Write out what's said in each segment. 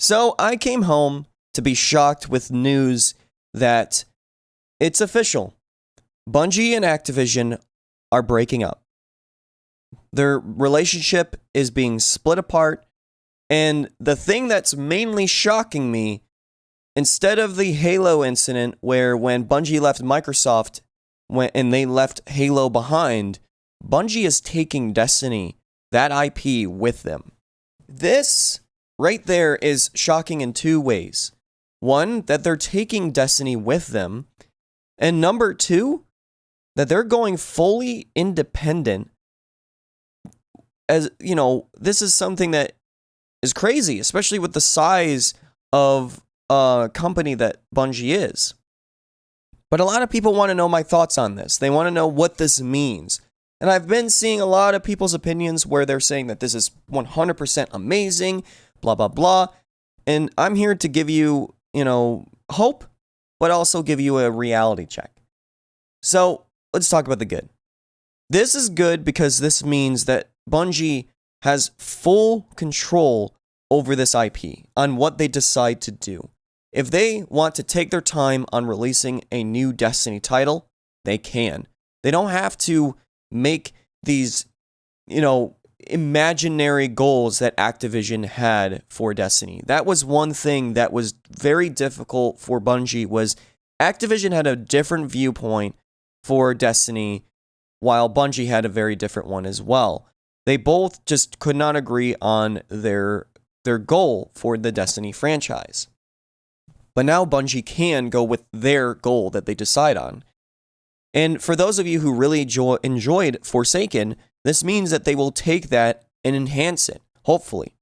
So I came home to be shocked with news that it's official. Bungie and Activision are breaking up. Their relationship is being split apart, and the thing that's mainly shocking me, instead of the Halo incident where when Bungie left Microsoft and they left Halo behind, Bungie is taking Destiny, that IP, with them. This right there is shocking in two ways. One, that they're taking Destiny with them, and number two, that they're going fully independent. As you know, this is something that is crazy, especially with the size of a company that Bungie is. But a lot of people want to know my thoughts on this. They want to know what this means. And I've been seeing a lot of people's opinions where they're saying that this is 100% amazing, blah, blah, blah. And I'm here to give you, hope, but also give you a reality check. So let's talk about the good. This is good because this means that Bungie has full control over this IP on what they decide to do. If they want to take their time on releasing a new Destiny title, they can. They don't have to make these, imaginary goals that Activision had for Destiny. That was one thing that was very difficult for Bungie, was Activision had a different viewpoint for Destiny, while Bungie had a very different one as well. They both just could not agree on their goal for the Destiny franchise. But now Bungie can go with their goal that they decide on. And for those of you who really enjoyed Forsaken, this means that they will take that and enhance it, hopefully.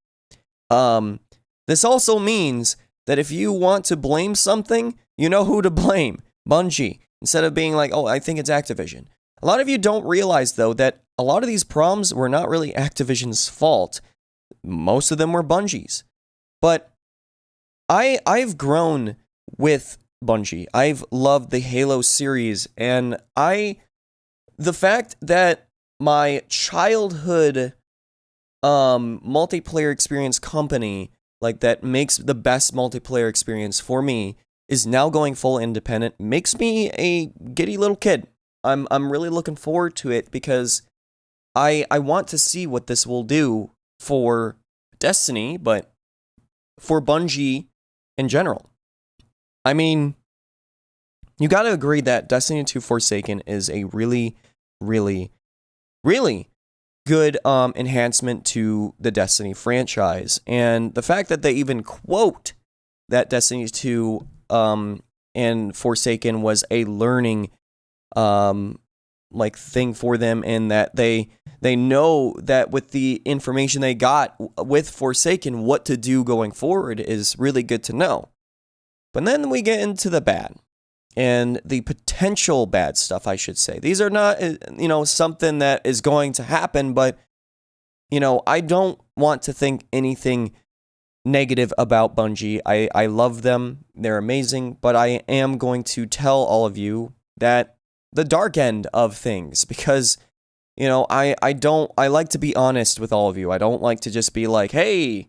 This also means that if you want to blame something, you know who to blame, Bungie, instead of being like, oh, I think it's Activision. A lot of you don't realize, though, that a lot of these problems were not really Activision's fault. Most of them were Bungie's. But I've grown with Bungie. I've loved the Halo series, and the fact that my childhood multiplayer experience company, like that makes the best multiplayer experience for me, is now going full independent, makes me a giddy little kid. I'm really looking forward to it because I want to see what this will do for Destiny, but for Bungie in general. I mean, you got to agree that Destiny 2 Forsaken is a really, really, really good enhancement to the Destiny franchise. And the fact that they even quote that Destiny 2 and Forsaken was a learning thing for them, and that they know that with the information they got with Forsaken, what to do going forward is really good to know. But then we get into the bad, and the potential bad stuff, I should say. These are not, something that is going to happen, but, I don't want to think anything negative about Bungie. I love them. They're amazing, but I am going to tell all of you that the dark end of things, because, I like to be honest with all of you. I don't like to just be like, hey,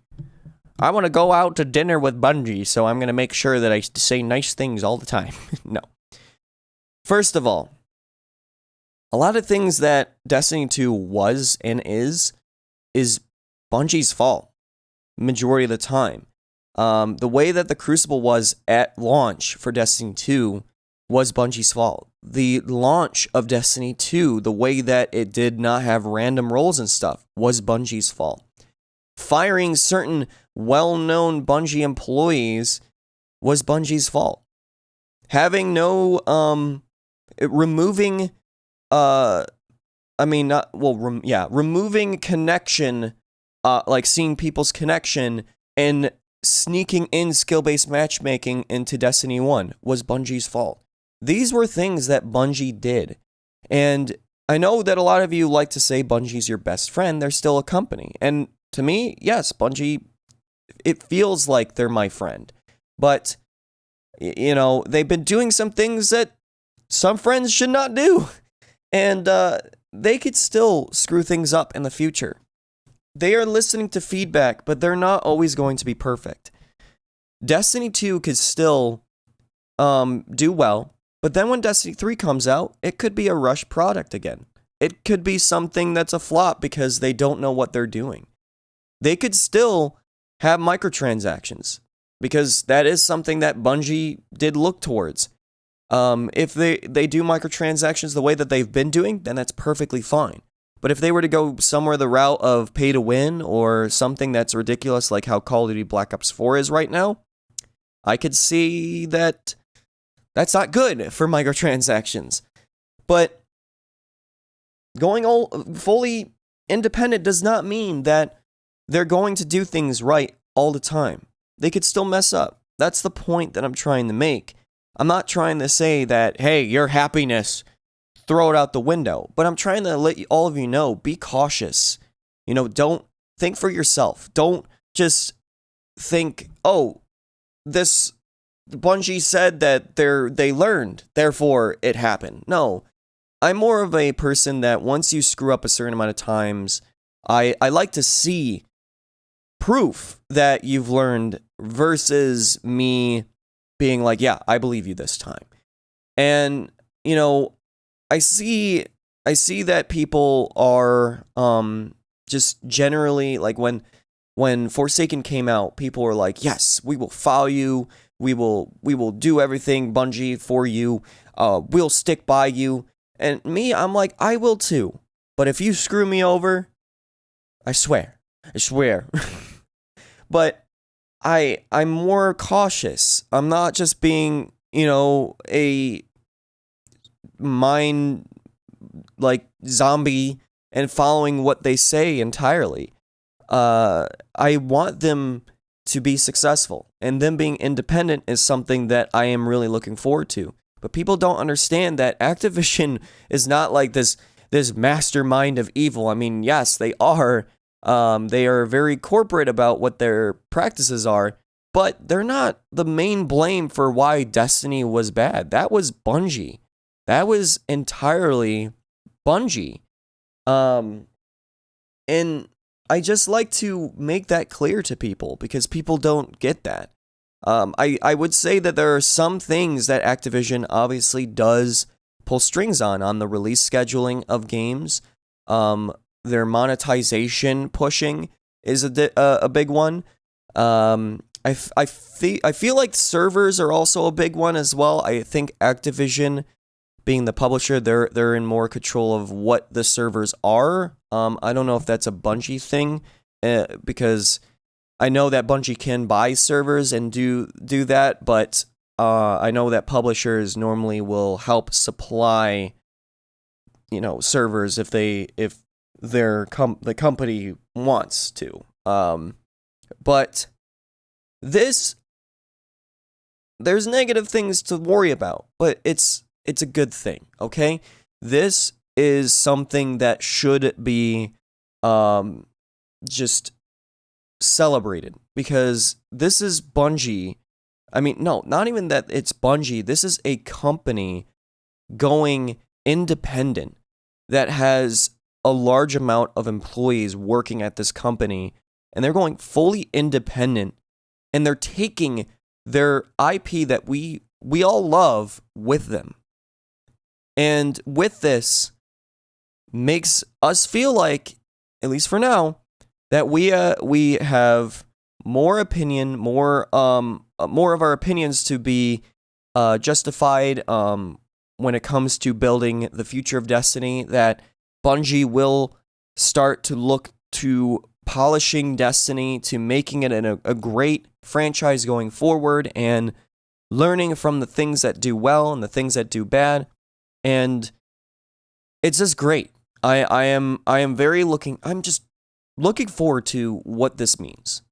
I want to go out to dinner with Bungie, so I'm going to make sure that I say nice things all the time. No. First of all, a lot of things that Destiny 2 was and is Bungie's fault, majority of the time. The way that the Crucible was at launch for Destiny 2 was Bungie's fault. The launch of Destiny 2, the way that it did not have random roles and stuff, was Bungie's fault. Firing certain well-known Bungie employees was Bungie's fault. Having no, removing connection, seeing people's connection and sneaking in skill-based matchmaking into Destiny 1 was Bungie's fault. These were things that Bungie did. And I know that a lot of you like to say Bungie's your best friend. They're still a company. And to me, yes, Bungie, it feels like they're my friend. But, they've been doing some things that some friends should not do. And they could still screw things up in the future. They are listening to feedback, but they're not always going to be perfect. Destiny 2 could still do well, but then when Destiny 3 comes out, it could be a rush product again. It could be something that's a flop because they don't know what they're doing. They could still have microtransactions because that is something that Bungie did look towards. If they do microtransactions the way that they've been doing, then that's perfectly fine. But if they were to go somewhere the route of pay to win or something that's ridiculous like how Call of Duty Black Ops 4 is right now, I could see that that's not good for microtransactions. But going all fully independent does not mean that they're going to do things right all the time. They could still mess up. That's the point that I'm trying to make. I'm not trying to say that, hey, your happiness, throw it out the window. But I'm trying to let all of you know, be cautious. Don't think for yourself. Don't just think, oh, this Bungie said that they learned, therefore it happened. No, I'm more of a person that once you screw up a certain amount of times, I like to see proof that you've learned versus me being like, yeah, I believe you this time. And, I see that people are just generally like when Forsaken came out, people were like, yes, we will follow you. We will do everything, Bungie, for you. We'll stick by you. And me, I'm like, I will too. But if you screw me over, I swear. But I'm more cautious. I'm not just being, a mind like zombie and following what they say entirely. I want them to be successful, and them being independent is something that I am really looking forward to. But people don't understand that Activision is not like this mastermind of evil. I mean, yes, they are. They are very corporate about what their practices are, but they're not the main blame for why Destiny was bad. That was Bungie. That was entirely Bungie. And I just like to make that clear to people because people don't get that. I would say that there are some things that Activision obviously does pull strings on the release scheduling of games. Their monetization pushing is a big one. I feel like servers are also a big one as well. I think Activision, being the publisher, they're in more control of what the servers are. I don't know if that's a Bungie thing, because I know that Bungie can buy servers and do that, but I know that publishers normally will help supply, servers if the company wants to. But there's negative things to worry about, but it's a good thing, okay? This is something that should be just celebrated, because this is Bungie. I mean, no, not even that it's Bungie. This is a company going independent that has a large amount of employees working at this company, and they're going fully independent, and they're taking their IP that we all love with them. And with this, makes us feel like, at least for now, that we have more opinion, more of our opinions to be justified when it comes to building the future of Destiny. That Bungie will start to look to polishing Destiny, to making it a great franchise going forward, and learning from the things that do well and the things that do bad. And it's just great. I'm just looking forward to what this means.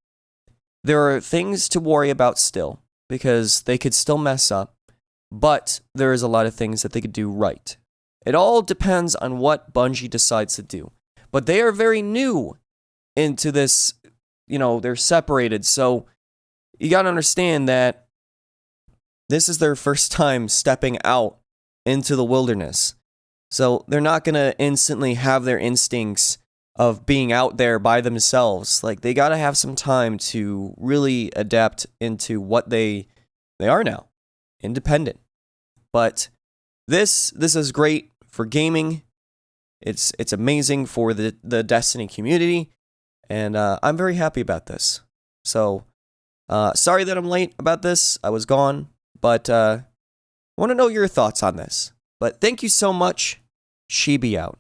There are things to worry about still, because they could still mess up, but there is a lot of things that they could do right. It all depends on what Bungie decides to do. But they are very new into this, they're separated, so you gotta understand that this is their first time stepping out into the wilderness. So they're not gonna instantly have their instincts of being out there by themselves. Like, they got to have some time to really adapt into what they are now, independent. But this is great for gaming. It's amazing for the Destiny community, and I'm very happy about this. So, sorry that I'm late about this. I was gone, but I want to know your thoughts on this. But thank you so much. Chibi out.